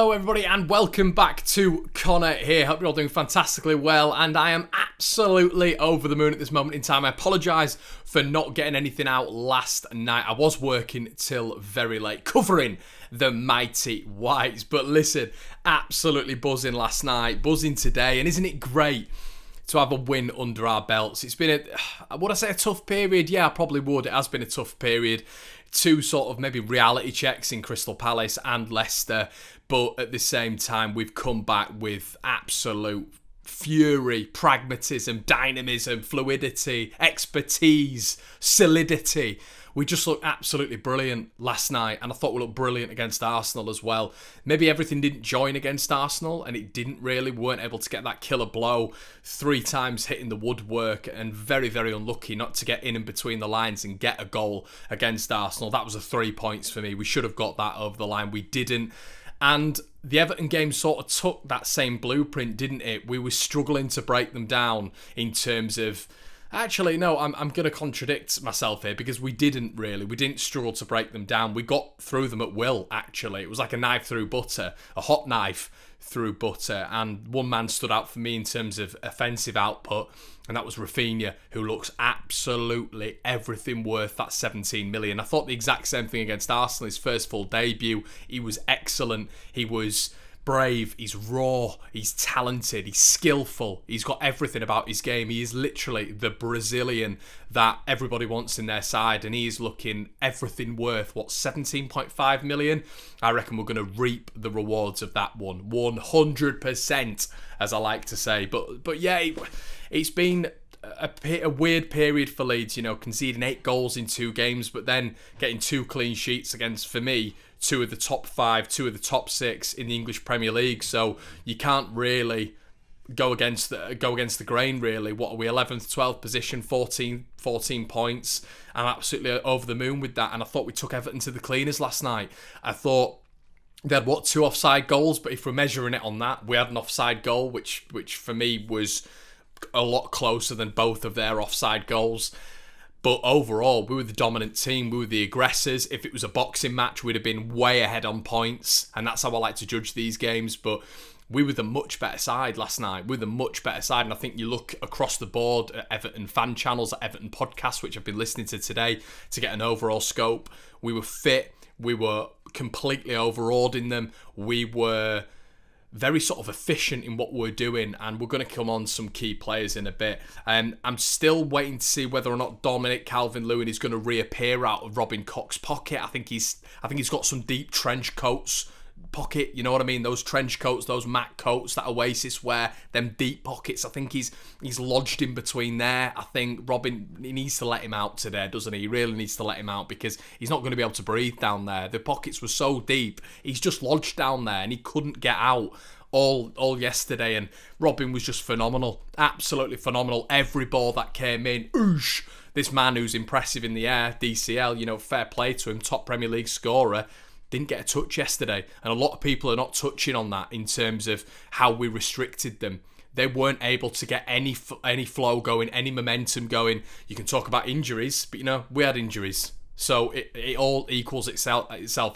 Hello everybody and welcome back to Connor here. Hope you're all doing fantastically well, and I am absolutely over the moon at this moment in time. I apologise for not getting anything out last night. I was working till very late covering the mighty Whites, but listen, absolutely buzzing last night, buzzing today, and isn't it great to have a win under our belts? It's been would I say a tough period? Yeah, I probably would. It has been a tough period. Two sort of maybe reality checks in Crystal Palace and Leicester, but at the same time we've come back with absolute fury, pragmatism, dynamism, fluidity, expertise, solidity. We just looked absolutely brilliant last night, and I thought we looked brilliant against Arsenal as well. Maybe everything didn't join against Arsenal, and it didn't really. We weren't able to get that killer blow 3 times hitting the woodwork, and very, very unlucky not to get in and between the lines and get a goal against Arsenal. That was a 3 points for me. We should have got that over the line. We didn't. And the Everton game sort of took that same blueprint, didn't it? We were struggling to break them down in terms of... Actually, no, I'm going to contradict myself here, because we didn't really. We didn't struggle to break them down. We got through them at will, actually. It was like a knife through butter, a hot knife through butter. And one man stood out for me in terms of offensive output, and that was Rafinha, who looks absolutely everything worth that 17 million. I thought the exact same thing against Arsenal. His first full debut, he was excellent. He was brave, he's raw, he's talented, he's skillful, he's got everything about his game. He is literally the Brazilian that everybody wants in their side, and he is looking everything worth, what, 17.5 million? I reckon we're going to reap the rewards of that one, 100%, as I like to say. But yeah, it's been a weird period for Leeds, you know, conceding 8 goals in 2 games, but then getting 2 clean sheets against, for me, 2 of the top 5, 2 of the top 6 in the English Premier League. So you can't really go against the grain, really. What are we, 11th, 12th position, 14 points. I'm absolutely over the moon with that. And I thought we took Everton to the cleaners last night. I thought they had, what, 2 offside goals, but if we're measuring it on that, we had an offside goal, which for me was a lot closer than both of their offside goals. But overall, we were the dominant team. We were the aggressors. If it was a boxing match, we'd have been way ahead on points. And that's how I like to judge these games. But we were the much better side last night. We were the much better side. And I think you look across the board at Everton fan channels, at Everton podcasts, which I've been listening to today to get an overall scope. We were fit. We were completely overawed in them. We were very sort of efficient in what we're doing, and we're going to come on some key players in a bit. I'm still waiting to see whether or not Dominic Calvin-Lewin is going to reappear out of Robin Koch's pocket. I think he's got some deep trench coats pocket, you know what I mean? Those trench coats, those Mac coats that Oasis wear, them deep pockets. I think he's lodged in between there. I think Robin, he needs to let him out today, doesn't he? He really needs to let him out, because he's not going to be able to breathe down there. The pockets were so deep. He's just lodged down there and he couldn't get out all yesterday, and Robin was just phenomenal. Absolutely phenomenal. Every ball that came in, oosh. This man who's impressive in the air, DCL, you know, fair play to him, top Premier League scorer, didn't get a touch yesterday. And a lot of people are not touching on that in terms of how we restricted them. They weren't able to get any flow going, any momentum going. You can talk about injuries, but, you know, we had injuries. So it all equals itself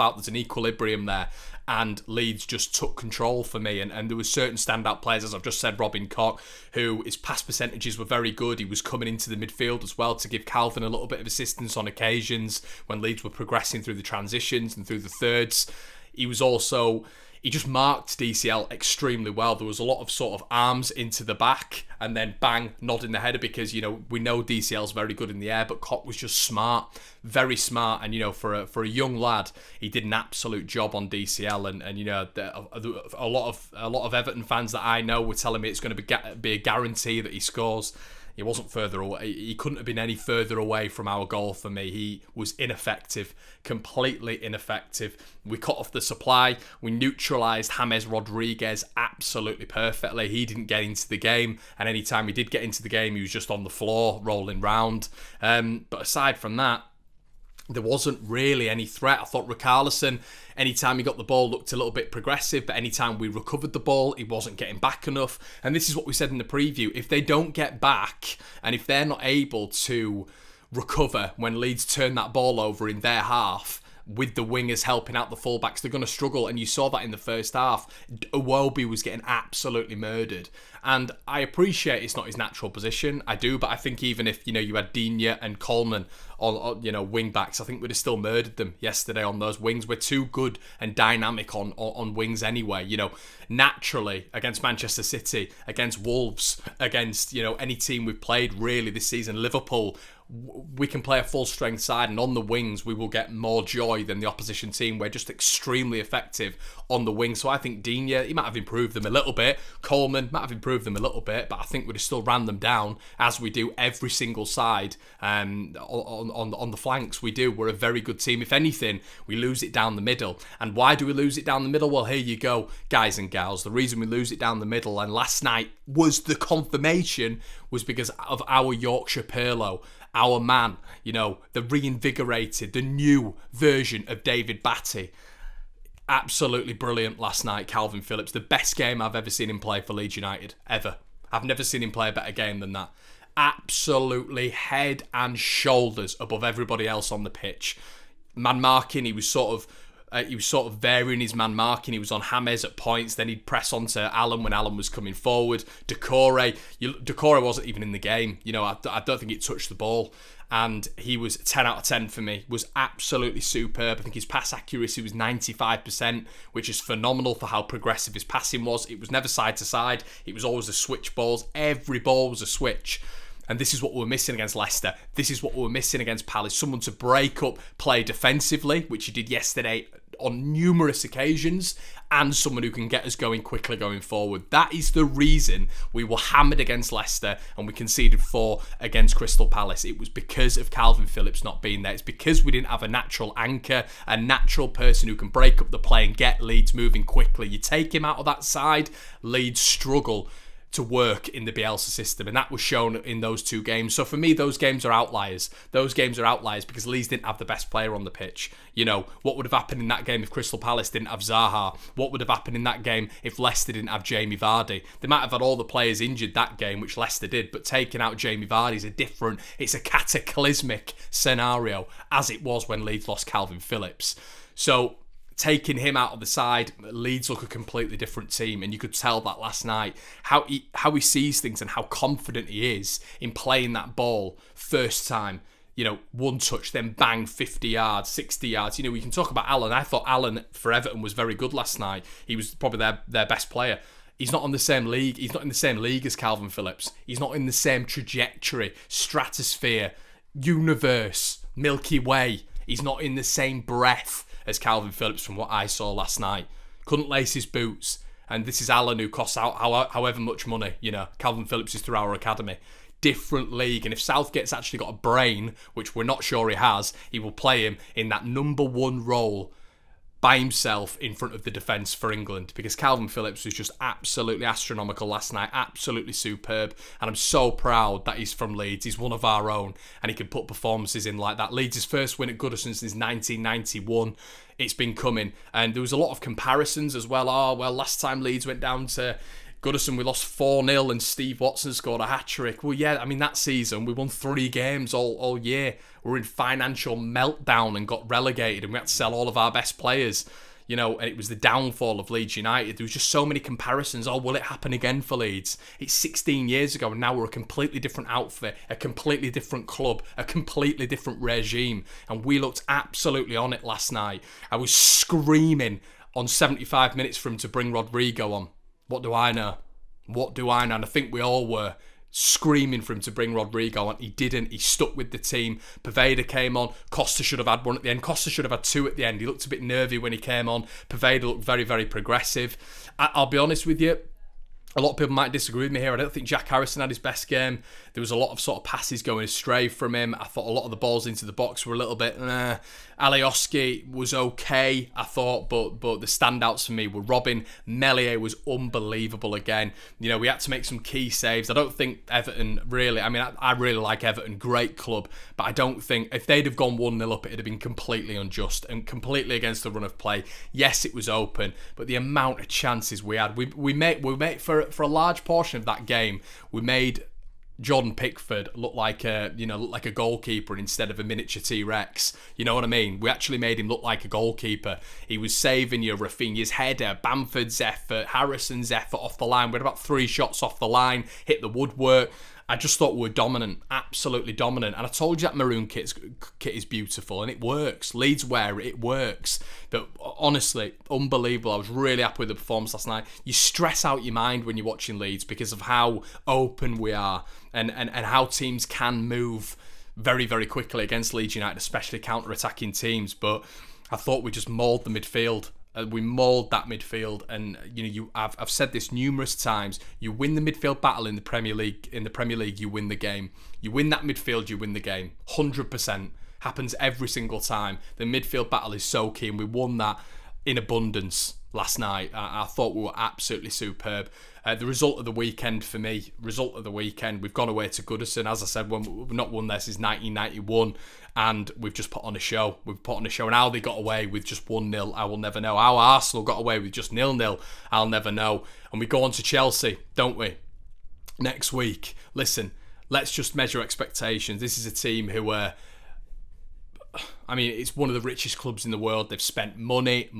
out. There's an equilibrium there. And Leeds just took control for me. And there were certain standout players, as I've just said, Robin Koch, who his pass percentages were very good. He was coming into the midfield as well to give Kalvin a little bit of assistance on occasions when Leeds were progressing through the transitions and through the thirds. He just marked DCL extremely well. There was a lot of sort of arms into the back and then bang, nodding the header, because, you know, we know DCL's very good in the air, but Koch was just smart, very smart. And, you know, for a young lad, he did an absolute job on DCL. And you know, a lot of Everton fans that I know were telling me it's going to be a guarantee that he scores. He wasn't further away. He couldn't have been any further away from our goal for me. He was ineffective, completely ineffective. We cut off the supply. We neutralised James Rodriguez absolutely perfectly. He didn't get into the game, and any time he did get into the game, he was just on the floor, rolling round. But aside from that, there wasn't really any threat. I thought Richarlison, anytime he got the ball, looked a little bit progressive, but anytime we recovered the ball, he wasn't getting back enough. And this is what we said in the preview. If they don't get back, and if they're not able to recover when Leeds turn that ball over in their half, with the wingers helping out the fullbacks, they're going to struggle. And you saw that in the first half. Iwobi was getting absolutely murdered. And I appreciate it's not his natural position. I do, but I think even if, you had Digne and Coleman on wing backs, I think we'd have still murdered them yesterday on those wings. We're too good and dynamic on wings anyway. Naturally against Manchester City, against Wolves, against any team we've played really this season, Liverpool, we can play a full strength side, and on the wings we will get more joy than the opposition team. We're just extremely effective on the wing. So I think Digne, he might have improved them a little bit. Coleman might have improved them a little bit, but I think we'd have still ran them down as we do every single side on the flanks. We do. We're a very good team. If anything, we lose it down the middle. And why do we lose it down the middle? Well, here you go, guys and gals. The reason we lose it down the middle, and last night was the confirmation, was because of our Yorkshire Pirlo. Our man, the reinvigorated, the new version of David Batty. Absolutely brilliant last night, Kalvin Phillips. The best game I've ever seen him play for Leeds United, ever. I've never seen him play a better game than that. Absolutely head and shoulders above everybody else on the pitch. Man marking, he was sort of varying his man marking. He was on James at points. Then he'd press onto Alan when Alan was coming forward. Decore wasn't even in the game. I don't think he touched the ball. And he was 10 out of 10 for me. Was absolutely superb. I think his pass accuracy was 95%, which is phenomenal for how progressive his passing was. It was never side to side. It was always a switch balls. Every ball was a switch. And this is what we were missing against Leicester. This is what we were missing against Palace. Someone to break up, play defensively, which he did yesterday on numerous occasions, and someone who can get us going quickly going forward. That is the reason we were hammered against Leicester and we conceded 4 against Crystal Palace. It was because of Kalvin Phillips not being there. It's because we didn't have a natural anchor, a natural person who can break up the play and get Leeds moving quickly. You take him out of that side, Leeds struggle to work in the Bielsa system, and that was shown in those 2 games. So for me, those games are outliers. Those games are outliers because Leeds didn't have the best player on the pitch. What would have happened in that game if Crystal Palace didn't have Zaha? What would have happened in that game if Leicester didn't have Jamie Vardy? They might have had all the players injured that game, which Leicester did, but taking out Jamie Vardy is it's a cataclysmic scenario, as it was when Leeds lost Kalvin Phillips. So taking him out of the side, Leeds look a completely different team, and you could tell that last night, how he sees things and how confident he is in playing that ball first time. One touch, then bang, 50 yards, 60 yards. We can talk about Alan. I thought Alan for Everton was very good last night. He was probably their best player. He's not on the same league. He's not in the same league as Kalvin Phillips. He's not in the same trajectory, stratosphere, universe, Milky Way. He's not in the same breath as Kalvin Phillips from what I saw last night. Couldn't lace his boots. And this is Alan, who costs out however much money. Kalvin Phillips is through our academy. Different league. And if Southgate's actually got a brain, which we're not sure he has, he will play him in that #1 role by himself in front of the defence for England, because Kalvin Phillips was just absolutely astronomical last night, absolutely superb, and I'm so proud that he's from Leeds. He's one of our own, and he can put performances in like that. Leeds' first win at Goodison since 1991. It's been coming, and there was a lot of comparisons as well. Last time Leeds went down to Goodison, we lost 4-0 and Steve Watson scored a hat-trick. Well, yeah, that season we won 3 games all year. We were in financial meltdown and got relegated, and we had to sell all of our best players. And it was the downfall of Leeds United. There was just so many comparisons. Will it happen again for Leeds? It's 16 years ago, and now we're a completely different outfit, a completely different club, a completely different regime, and we looked absolutely on it last night. I was screaming on 75 minutes for him to bring Rodrigo on. What do I know? And I think we all were screaming for him to bring Rodrigo on. He didn't. He stuck with the team. Poveda came on. Costa should have had 1 at the end. Costa should have had 2 at the end. He looked a bit nervy when he came on. Poveda looked very, very progressive. I'll be honest with you. A lot of people might disagree with me here. I don't think Jack Harrison had his best game. There was a lot of sort of passes going astray from him. I thought a lot of the balls into the box were a little bit... Alioski was okay, I thought, but the standouts for me were Robin. Meslier was unbelievable again. We had to make some key saves. I don't think Everton really... I really like Everton, great club, but I don't think... If they'd have gone 1-0 up, it'd have been completely unjust and completely against the run of play. Yes, it was open, but the amount of chances we had... We made for a large portion of that game, we made Jordan Pickford looked like a goalkeeper instead of a miniature T-Rex. You know what I mean? We actually made him look like a goalkeeper. He was saving your Rafinha's header, Bamford's effort, Harrison's effort off the line. We had about 3 shots off the line, hit the woodwork. I just thought we were dominant, absolutely dominant. And I told you that maroon kit is beautiful, and it works. Leeds wear it, it works. But honestly, unbelievable. I was really happy with the performance last night. You stress out your mind when you're watching Leeds because of how open we are and how teams can move very, very quickly against Leeds United, especially counter-attacking teams. But I thought we just mauled the midfield. We mauled that midfield, and I've said this numerous times. You win the midfield battle in the Premier League. In the Premier League, you win the game. You win that midfield, you win the game. 100% happens every single time. The midfield battle is so key, and we won that in abundance last night. I thought we were absolutely superb. The result of the weekend for me, we've gone away to Goodison. As I said, we've not won there since 1991, and we've just put on a show. And how they got away with just 1-0, I will never know. How Arsenal got away with just 0-0, I'll never know. And we go on to Chelsea, don't we? Next week. Listen, let's just measure expectations. This is a team who it's one of the richest clubs in the world. They've spent money.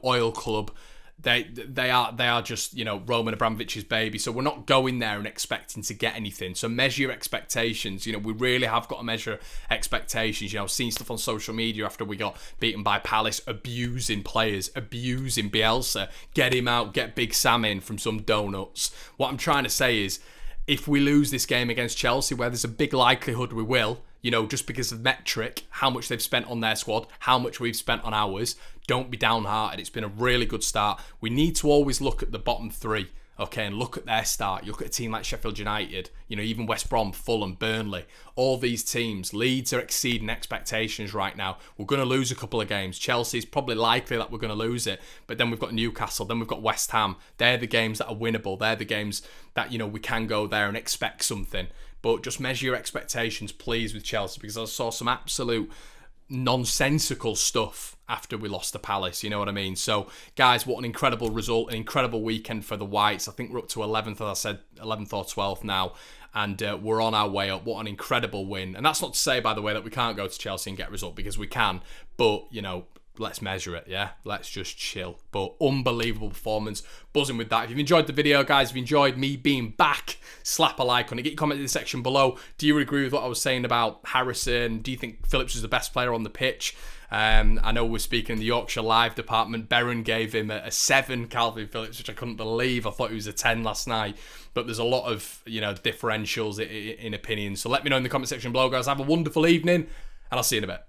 Oil club. They are just, Roman Abramovich's baby. So we're not going there and expecting to get anything. So measure your expectations. We really have got to measure expectations. Seeing stuff on social media after we got beaten by Palace, abusing players, abusing Bielsa, get him out, get Big Sam in from some donuts. What I'm trying to say is, if we lose this game against Chelsea, where there's a big likelihood we will, just because of metric, how much they've spent on their squad, how much we've spent on ours, don't be downhearted. It's been a really good start. We need to always look at the bottom 3, okay, and look at their start. You look at a team like Sheffield United, even West Brom, Fulham, Burnley, all these teams. Leeds are exceeding expectations right now. We're going to lose a couple of games. Chelsea's probably likely that we're going to lose it, but then we've got Newcastle, then we've got West Ham. They're the games that are winnable. They're the games that, we can go there and expect something. But just measure your expectations, please, with Chelsea, because I saw some absolute nonsensical stuff after we lost to Palace, you know what I mean? So, guys, what an incredible result, an incredible weekend for the Whites. I think we're up to 11th, as I said, 11th or 12th now, and we're on our way up. What an incredible win. And that's not to say, by the way, that we can't go to Chelsea and get a result, because we can, but, let's measure it, yeah? Let's just chill. But unbelievable performance. Buzzing with that. If you've enjoyed the video, guys, if you enjoyed me being back, slap a like on it. Get your comment in the section below. Do you agree with what I was saying about Harrison? Do you think Phillips is the best player on the pitch? I know we're speaking in the Yorkshire Live department. Berron gave him a 7, Kalvin Phillips, which I couldn't believe. I thought he was a 10 last night. But there's a lot of, differentials in opinion. So let me know in the comment section below, guys. Have a wonderful evening, and I'll see you in a bit.